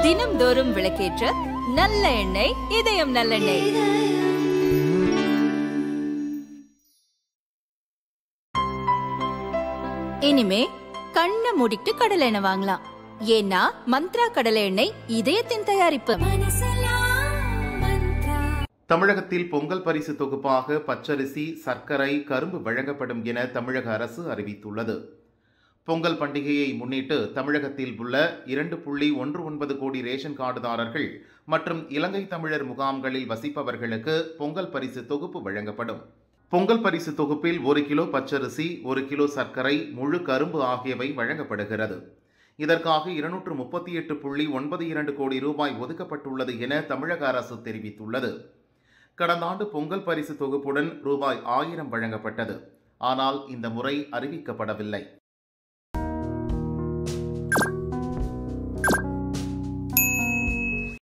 தினம்தோறும் விளக்கேற்ற நல்ல எண்ணெய் இதயம் நல்லெண்ணெய். இனிமே கண்ணை மூடிட்டு கடலை எண்ணெய் வாங்கலாம். ஏன்னா மந்த்ரா கடலை எண்ணெய் இதயத்தின் தயாரிப்பு. தமிழகத்தில் பொங்கல் பரிசு தொகுப்பாக பச்சரிசி, சர்க்கரை, கரும்பு வழங்கப்படும் என தமிழக அரசு அறிவித்துள்ளது. பொங்கல் பண்டிகையை முன்னிட்டு தமிழகத்தில் உள்ள 2.19 கோடி ரேஷன் கார்டுதாரர்கள் மற்றும் இலங்கை தமிழர் முகாம்களில் வசிப்பவர்களுக்கு பொங்கல் பரிசு தொகுப்பு வழங்கப்படும். பொங்கல் பரிசு தொகுப்பில் 1 கிலோ பச்சரிசி, 1 கிலோ சர்க்கரை, முழு கரும்பு ஆகியவை வழங்கப்படுகிறது. இதற்காக 238.92 கோடி ரூபாய் ஒதுக்கப்பட்டுள்ளது என தமிழக அரசு தெரிவித்துள்ளது. கடந்த ஆண்டு பொங்கல் பரிசு தொகுப்புடன் ரூபாய் 1000 வழங்கப்பட்டது. ஆனால் இந்த முறை அறிவிக்கப்படவில்லை.